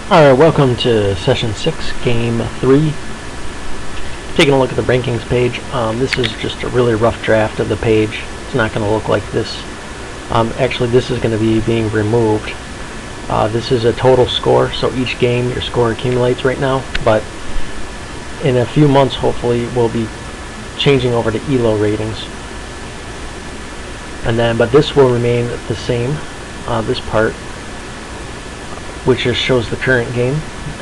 Alright, welcome to Session 6, Game 3. Taking a look at the rankings page. This is just a really rough draft of the page. It's not going to look like this. Actually, this is going to be being removed. This is a total score, so each game your score accumulates right now, but in a few months, hopefully, we'll be changing over to ELO ratings. But this will remain the same, this part, which just shows the current game.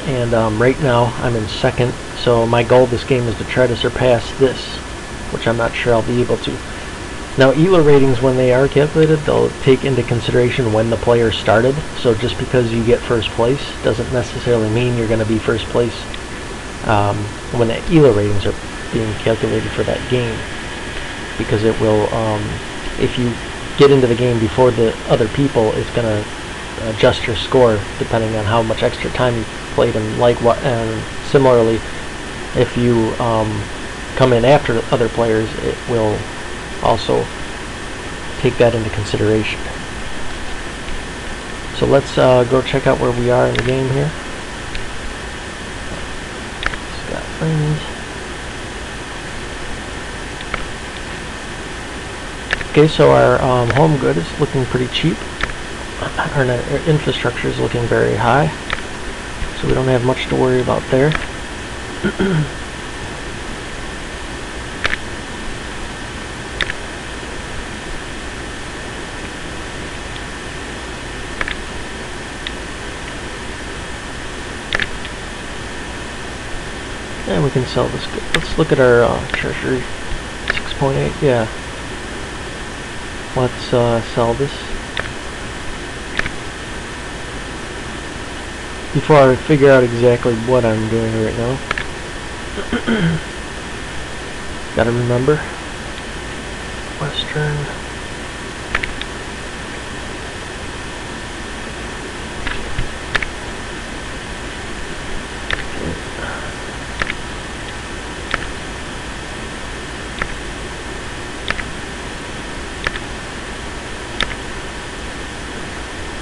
And right now I'm in second, so my goal this game is to try to surpass this, which I'm not sure I'll be able to. Now, ELO ratings, when they are calculated, they'll take into consideration when the player started, so just because you get first place doesn't necessarily mean you're going to be first place when the ELO ratings are being calculated for that game, because it will, if you get into the game before the other people, it's going to adjust your score depending on how much extra time you played, and similarly, if you come in after other players, it will also take that into consideration. So let's go check out where we are in the game here. Got friends. Okay, so our home good is looking pretty cheap. Our infrastructure is looking very high, so we don't have much to worry about there. And we can sell this. Let's look at our treasury. 6.8. Yeah. Let's sell this. Before I figure out exactly what I'm doing right now. Gotta remember. Western.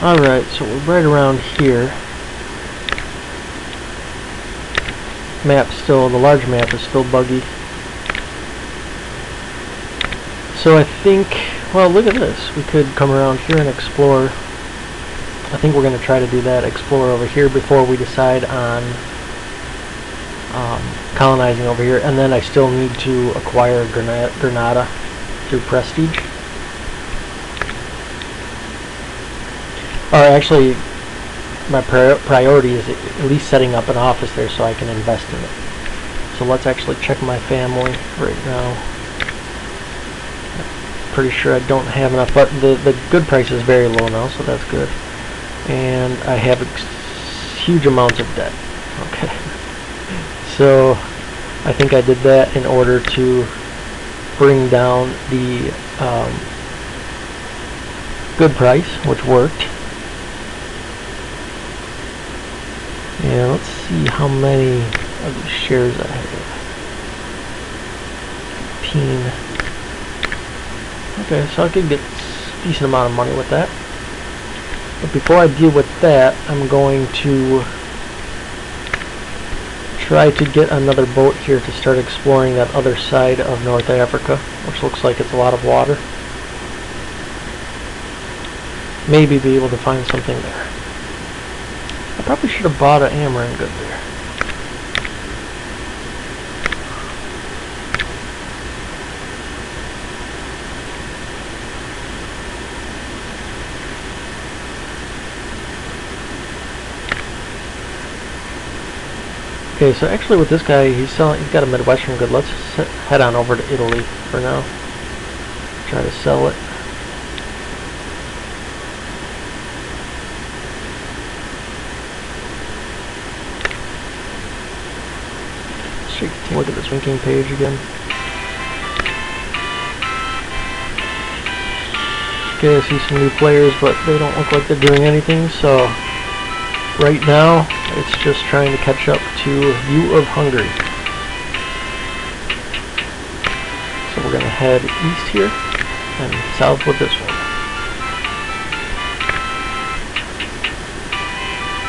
Alright, so we're right around here. The large map is still buggy. So I think, well, look at this. We could come around here and explore. I think we're going to try to do that, explore over here before we decide on colonizing over here. And then I still need to acquire Granada through Prestige. Or actually, my priority is at least setting up an office there so I can invest in it. So let's actually check my family right now. I'm pretty sure I don't have enough, but the good price is very low now, so that's good. And I have huge amounts of debt. Okay. So I think I did that in order to bring down the good price, which worked. Yeah, let's see how many of these shares I have. 15. Okay, so I could get a decent amount of money with that. But before I deal with that, I'm going to try to get another boat here to start exploring that other side of North Africa, which looks like it's a lot of water. Maybe be able to find something there. I probably should have bought an Amaran good there. Okay, so actually with this guy, he's got a Midwestern good. Let's head on over to Italy for now. Try to sell it. To look at this ranking page again. Okay, I see some new players, but they don't look like they're doing anything, so right now it's just trying to catch up to View of Hungary. So we're going to head east here and south with this one.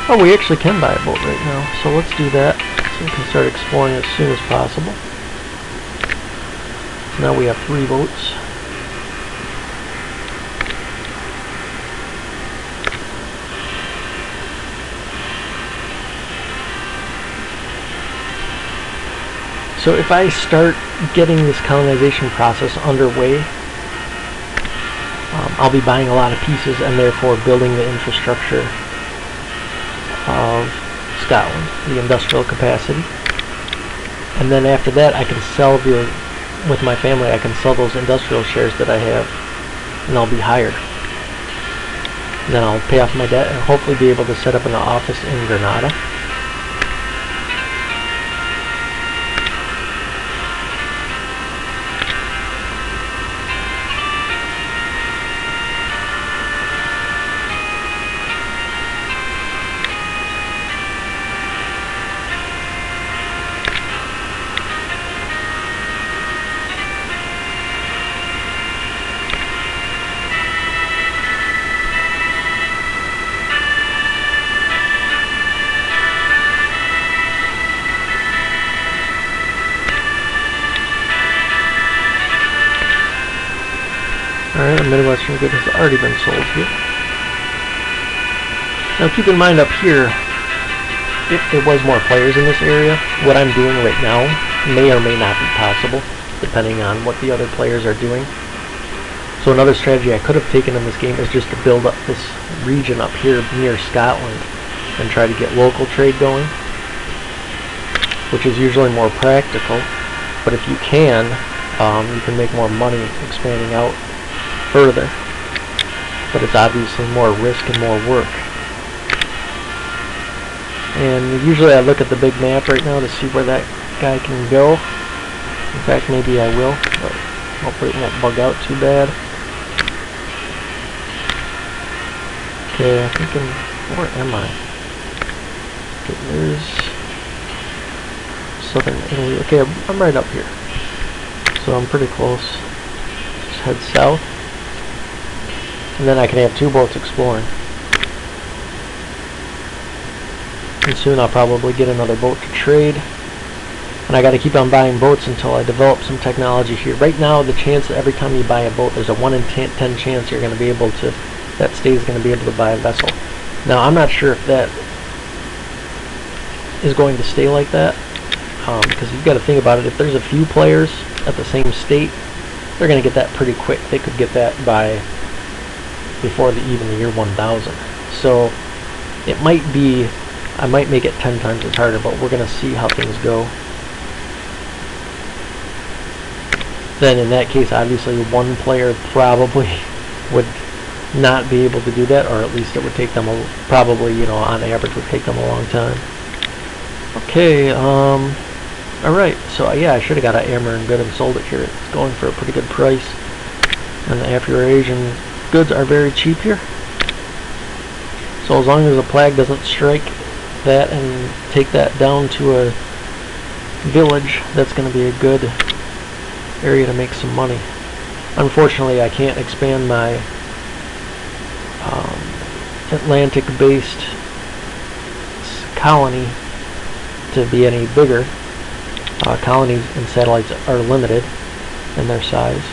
Oh, we actually can buy a boat right now, so let's do that so we can start exploring as soon as possible. So now we have 3 boats. So if I start getting this colonization process underway, I'll be buying a lot of pieces and therefore building the infrastructure of Scotland, the industrial capacity. And then after that I can sell with my family, I can sell those industrial shares that I have and I'll be hired. And then I'll pay off my debt and hopefully be able to set up an office in Granada. Alright, a Midwestern good has already been sold here. Now keep in mind up here, if there was more players in this area, what I'm doing right now may or may not be possible, depending on what the other players are doing. So another strategy I could have taken in this game is just to build up this region up here near Scotland and try to get local trade going, which is usually more practical. But if you can make more money expanding out further, but it's obviously more risk and more work. And usually I look at the big map right now to see where that guy can go. In fact, maybe I will, but hopefully it won't bug out too bad. Okay, I think where am I? Okay, there's southern Italy. Okay, I'm right up here, so I'm pretty close. Just head south. And then I can have 2 boats exploring. And soon I'll probably get another boat to trade. And I gotta keep on buying boats until I develop some technology here. Right now, the chance that every time you buy a boat, there's a 1 in 10 chance you're gonna be able to, that state is gonna be able to buy a vessel. Now, I'm not sure if that is going to stay like that. Because you've got to think about it, if there's a few players at the same state, they're gonna get that pretty quick. They could get that by before even the year 1000. So it might be, I might make it 10 times as harder, but we're going to see how things go. Then in that case, obviously 1 player probably would not be able to do that, or at least it would take them probably, you know, on average would take them a long time. Okay, alright, so yeah, I should have got an Amaran good and sold it here. It's going for a pretty good price, and the Afro-Asian goods are very cheap here. So as long as a plague doesn't strike that and take that down to a village, that's going to be a good area to make some money. Unfortunately, I can't expand my Atlantic-based colony to be any bigger. Colonies and satellites are limited in their size.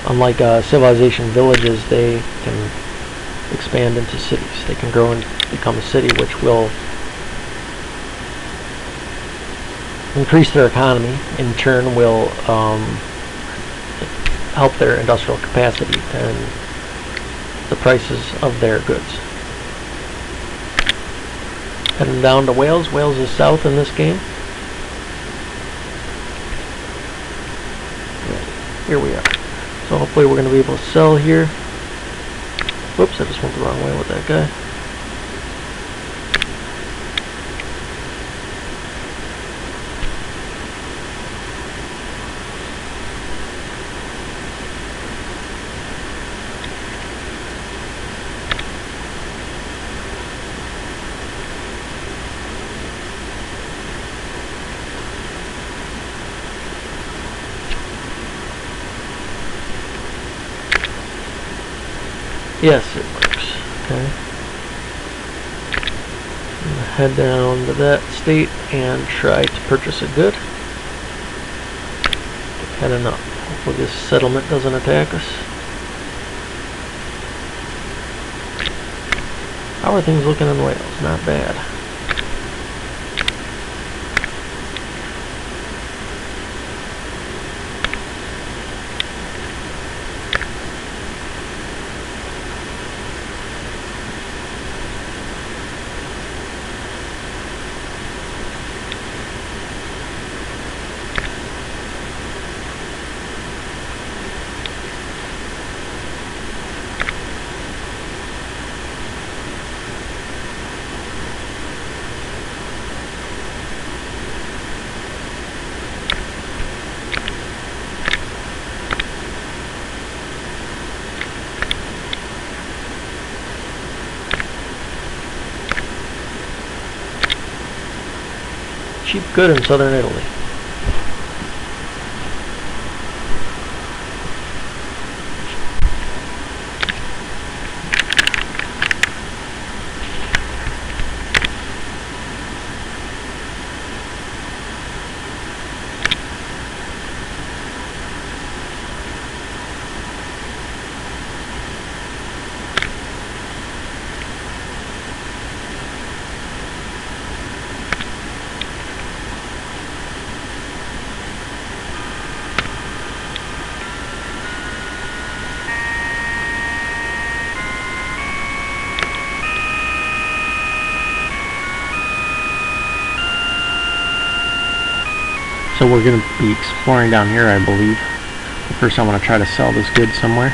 Unlike civilization villages, they can expand into cities. They can grow and become a city, which will increase their economy. In turn, will help their industrial capacity and the prices of their goods. Heading down to Wales. Wales is south in this game. Here we are. So hopefully we're going to be able to sell here. Whoops, I just went the wrong way with that guy. Yes, it works. Okay. head down to that state and try to purchase a good. Heading up. Hopefully this settlement doesn't attack us. How are things looking in Wales? Not bad. Cheap good in southern Italy. So we're going to be exploring down here, I believe. But first I want to try to sell this good somewhere.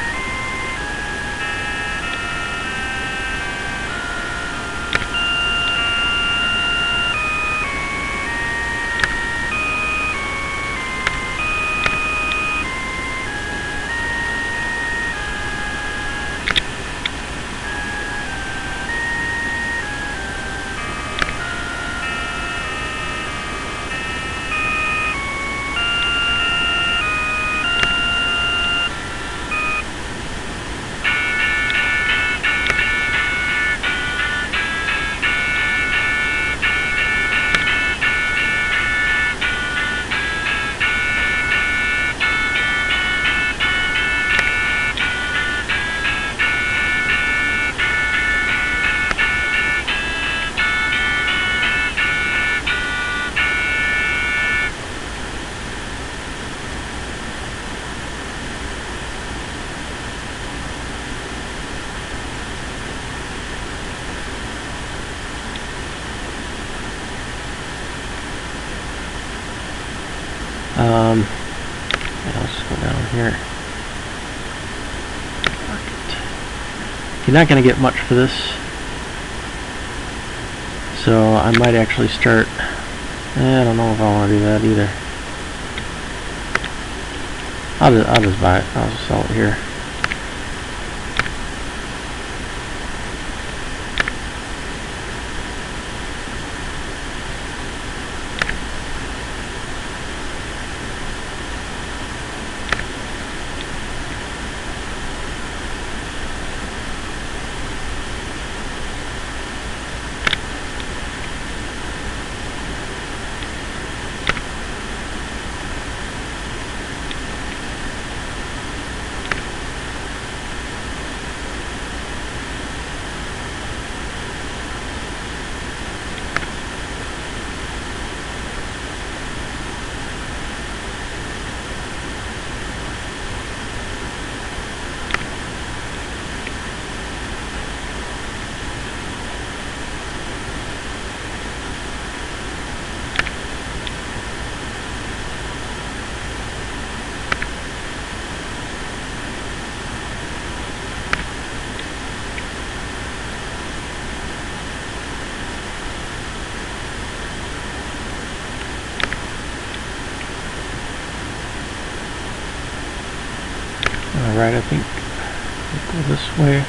Yeah, let's just go down here. You're not going to get much for this, so I might actually start. I don't know if I want to do that either. I'll just buy it. I'll just sell it here. Alright, I think we'll go this way.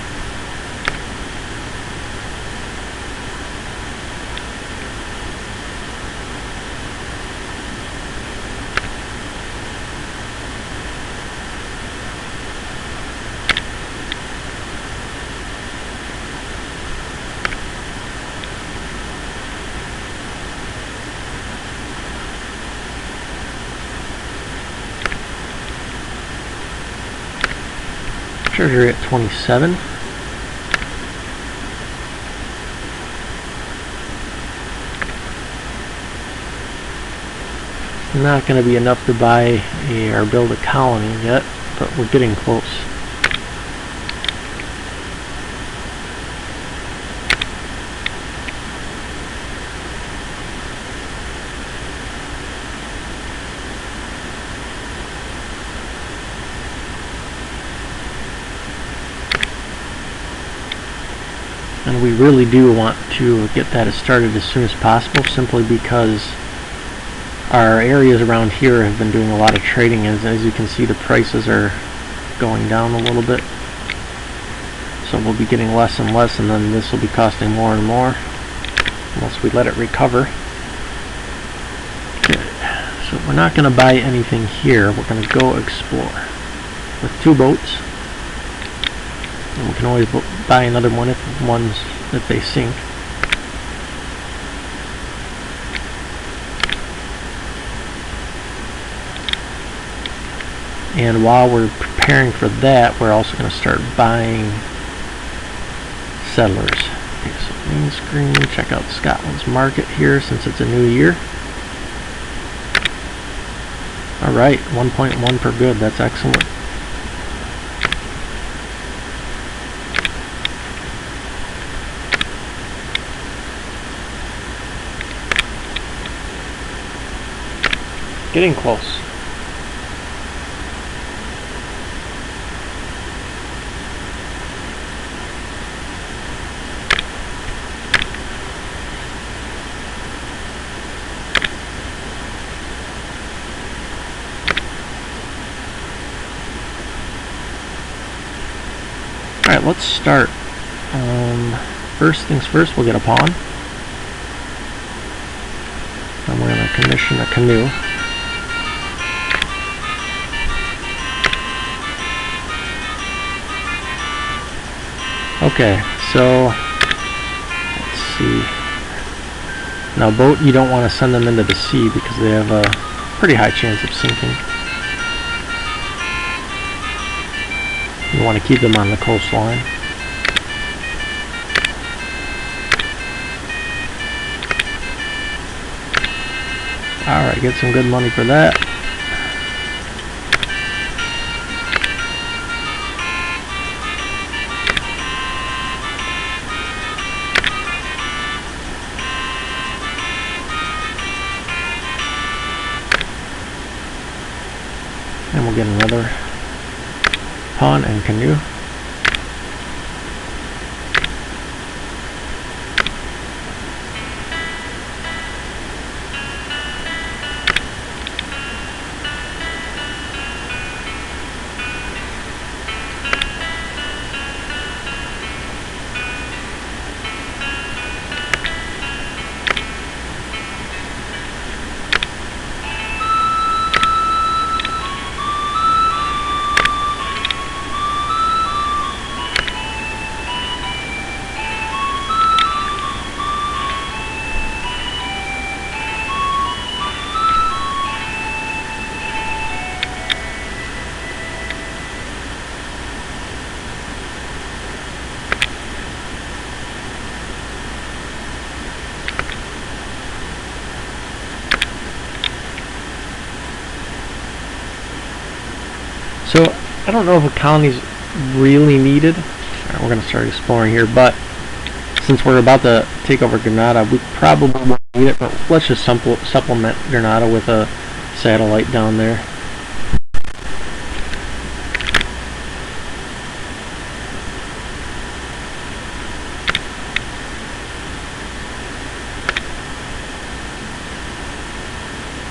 Treasury at 27. Not going to be enough to buy or build a colony yet, but we're getting close. And we really do want to get that started as soon as possible, simply because our areas around here have been doing a lot of trading. As you can see, the prices are going down a little bit. So we'll be getting less and less, and then this will be costing more and more once we let it recover. Okay, so we're not going to buy anything here. We're going to go explore with 2 boats. And we can always buy another one if they sink. And while we're preparing for that, we're also going to start buying settlers. Okay, so main screen, check out Scotland's market here since it's a new year. Alright, 1.1 per good, that's excellent. Getting close. Alright, let's start. First things first, we'll get a pawn. And we're going to commission a canoe. Okay, so let's see. Now, boat, you don't want to send them into the sea because they have a pretty high chance of sinking. You want to keep them on the coastline. Alright, get some good money for that. And we'll get another pawn and canoe. So I don't know if a colony's really needed. Alright, we're going to start exploring here, but since we're about to take over Granada, we probably won't need it, but let's just supplement Granada with a satellite down there.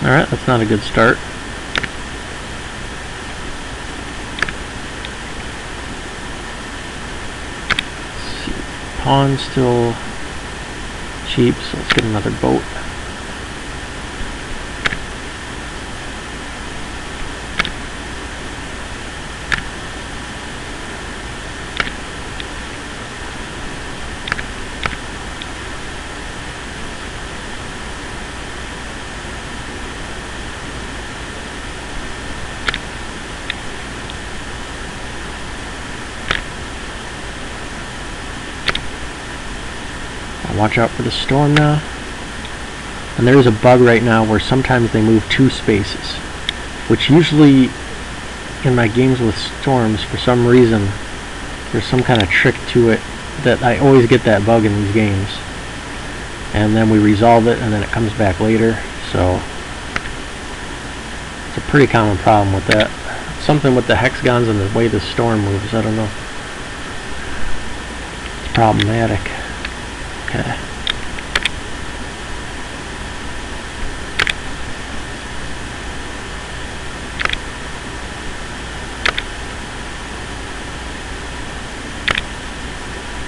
Alright, that's not a good start. Pawn's still cheap, so let's get another boat. Watch out for the storm now. And there is a bug right now where sometimes they move 2 spaces, which usually in my games with storms, for some reason, there's some kind of trick to it that I always get that bug in these games. And then we resolve it and then it comes back later. So it's a pretty common problem with that. Something with the hexagons and the way the storm moves, I don't know. It's problematic. Okay.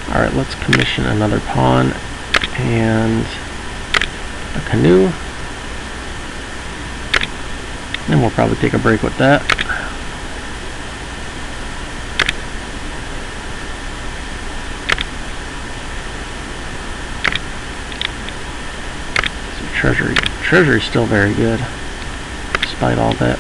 Alright, let's commission another pawn and a canoe. And we'll probably take a break with that. So treasury's still very good, despite all that.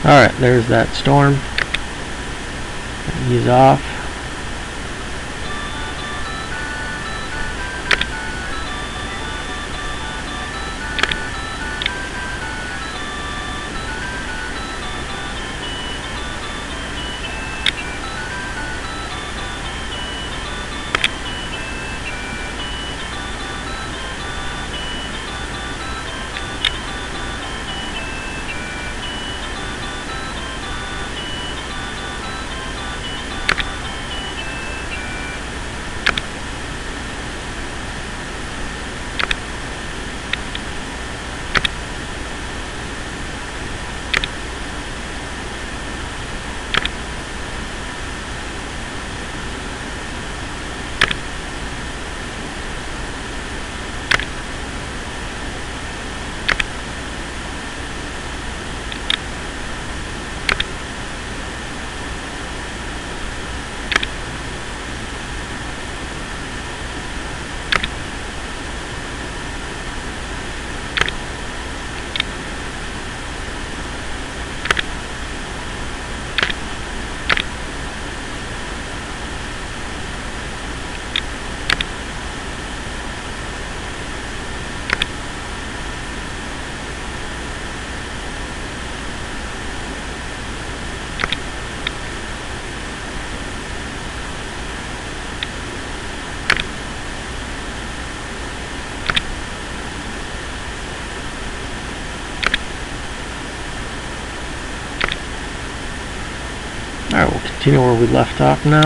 Alright, there's that storm. Ease off. Alright, we'll continue where we left off now.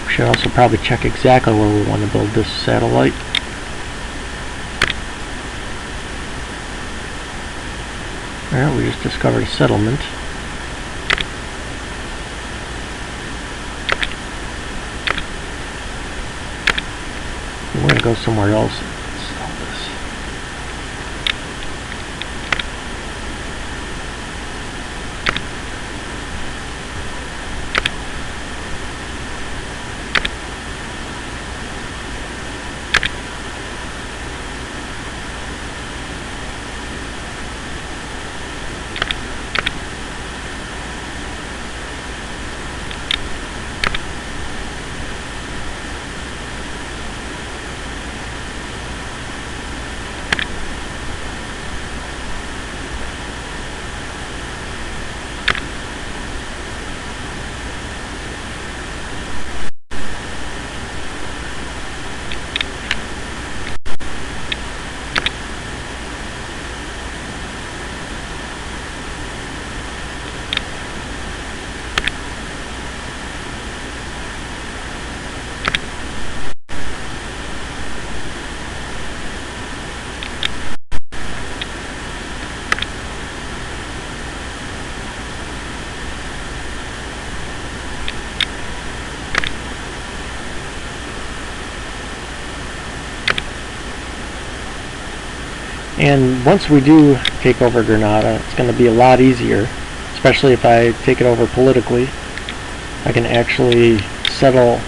We should also probably check exactly where we want to build this satellite. Alright, we just discovered a settlement. We're going to go somewhere else and install this. And once we do take over Granada, it's going to be a lot easier, especially if I take it over politically. I can actually settle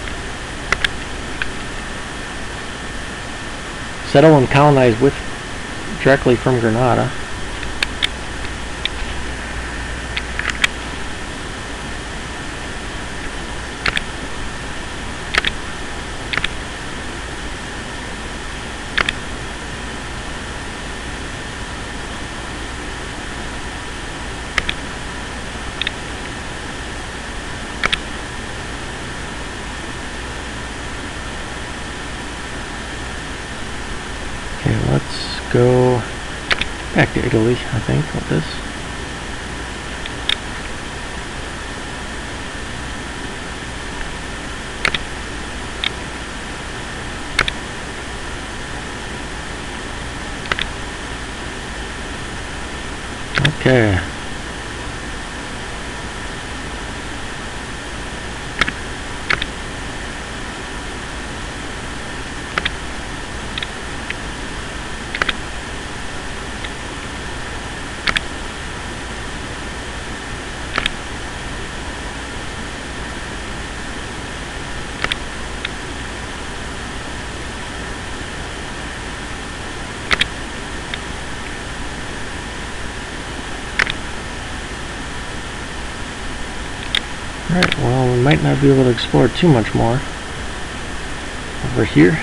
and colonize directly from Granada. Okay, let's go back to Italy, I think, with this. Okay. Alright, well, we might not be able to explore too much more over here.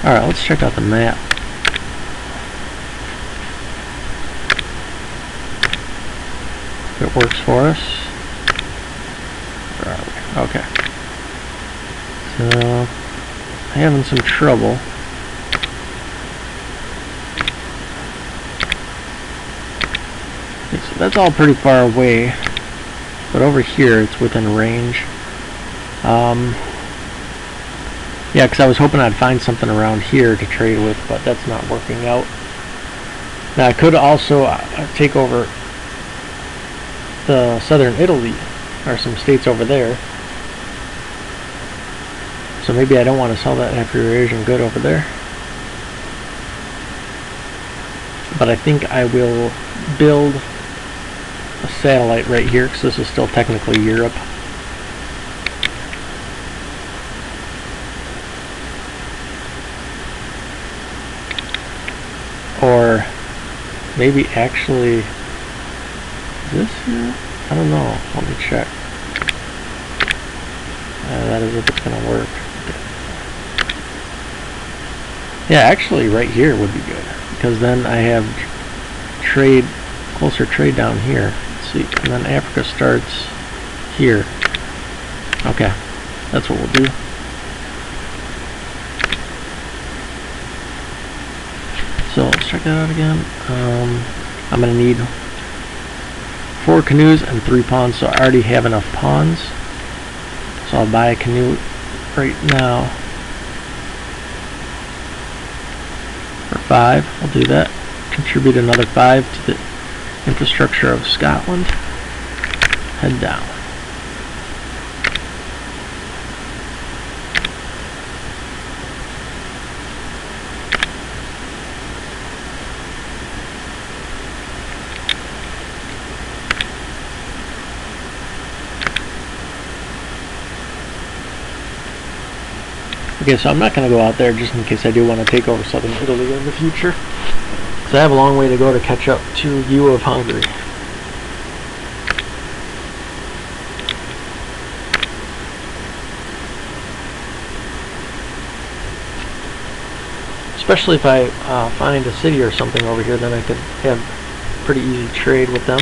Alright, let's check out the map. If it works for us. Where are we? Okay. So, having some trouble. Okay, so that's all pretty far away. But over here, it's within range. Yeah, because I was hoping I'd find something around here to trade with, but that's not working out. Now, I could also take over the southern Italy, or some states over there. So maybe I don't want to sell that Afro-Eurasian good over there. But I think I will build a satellite right here, because this is still technically Europe. Or maybe actually, is this here? I don't know. Let me check. That is if it's going to work. Yeah, actually right here would be good, because then I have closer trade down here. Let's see, and then Africa starts here. Okay, that's what we'll do. So let's check that out again. I'm going to need 4 canoes and 3 pawns, so I already have enough pawns. So I'll buy a canoe right now for 5. I'll do that. Contribute another 5 to the infrastructure of Scotland. Head down. Okay, so I'm not going to go out there just in case I do want to take over southern Italy in the future. Because I have a long way to go to catch up to you of Hungary. Especially if I find a city or something over here, then I could have pretty easy trade with them.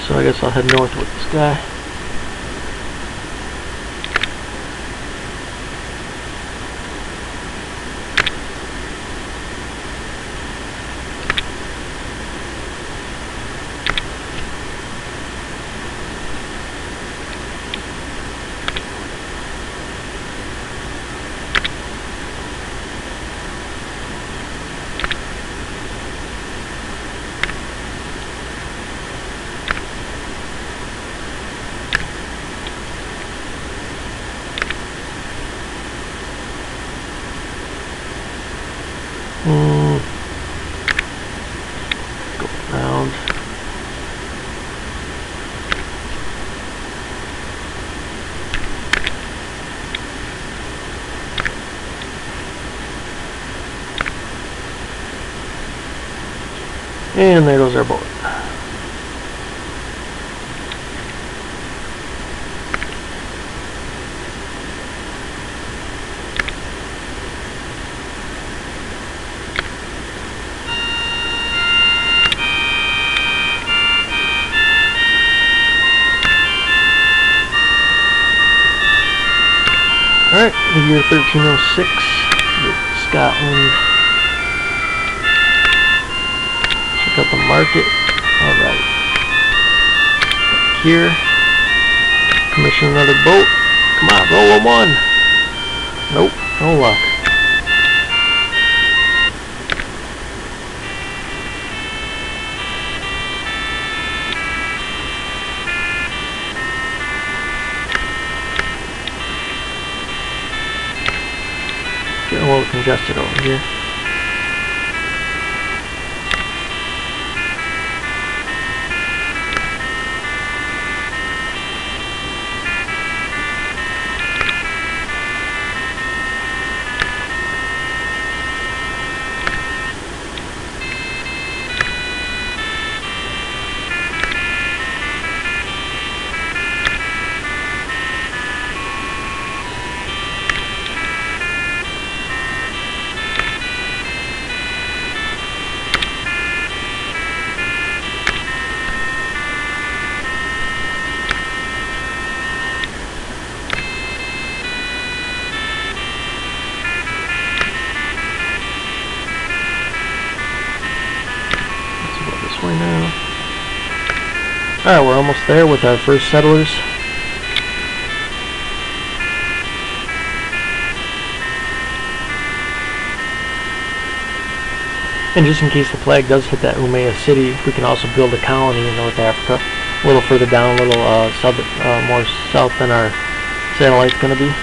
So I guess I'll head north with this guy. Go around. And there goes our boat. Alright, the year 1306, Scotland. Check out the market. Alright. Here. Commission another boat. Come on, roll a 1. Nope, no luck. Getting a little congested over here. Way now. Alright, we're almost there with our first settlers. And just in case the flag does hit that Umayya city, we can also build a colony in North Africa, a little further down, a little more south than our satellite's going to be.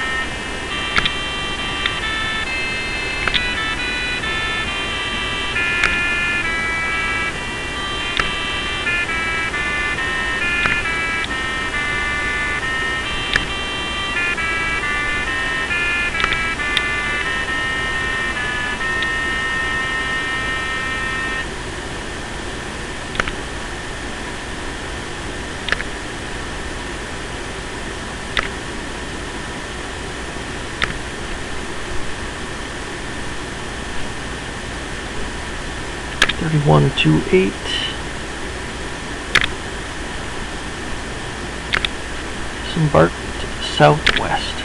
One, 2, 8. Disembark to the southwest.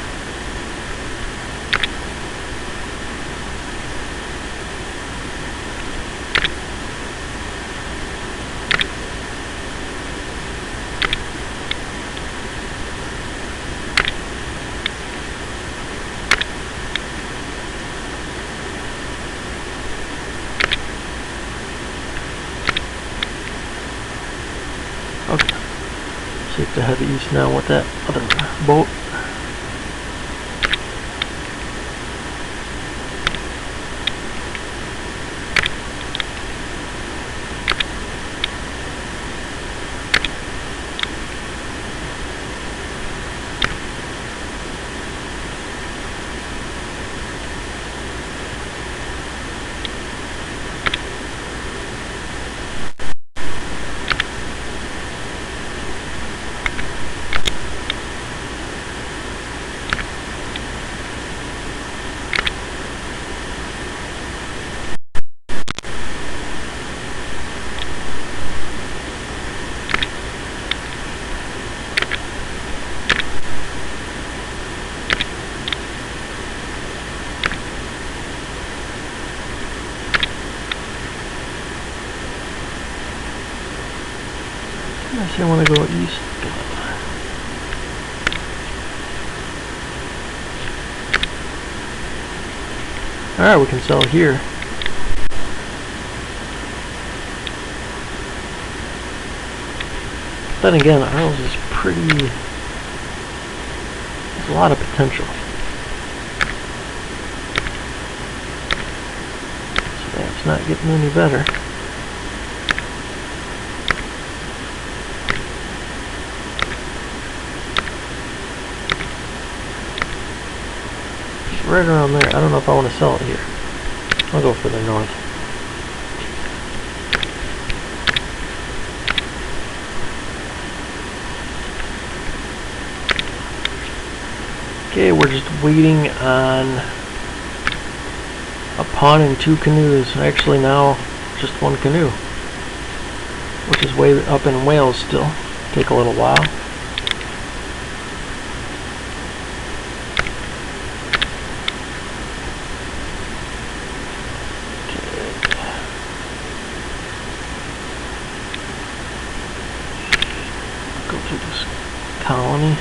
Okay. Safe to head east now with that other boat. I say I want to go east. Alright, we can sell here. Then again, ours is pretty... there's a lot of potential. So that's not getting any better. It's right around there. I don't know if I want to sell it here. I'll go further north. Okay, we're just waiting on a pawn and 2 canoes. Actually now, just 1 canoe. Which is way up in Wales still. Take a little while. Okay. Go through this colony.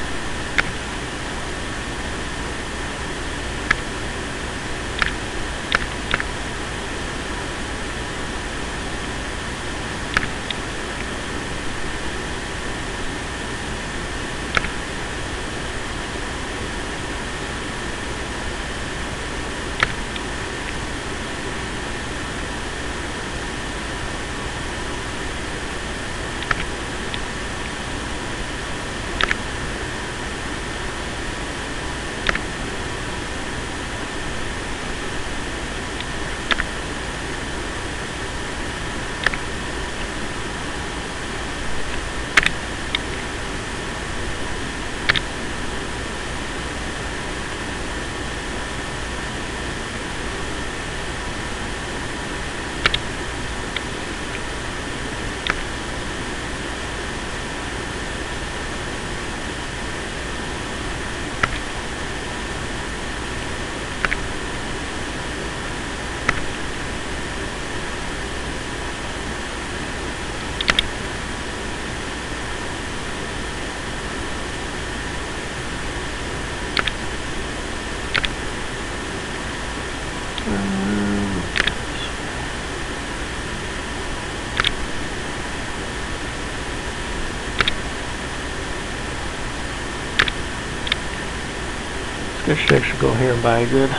This guy should actually go here and buy a good.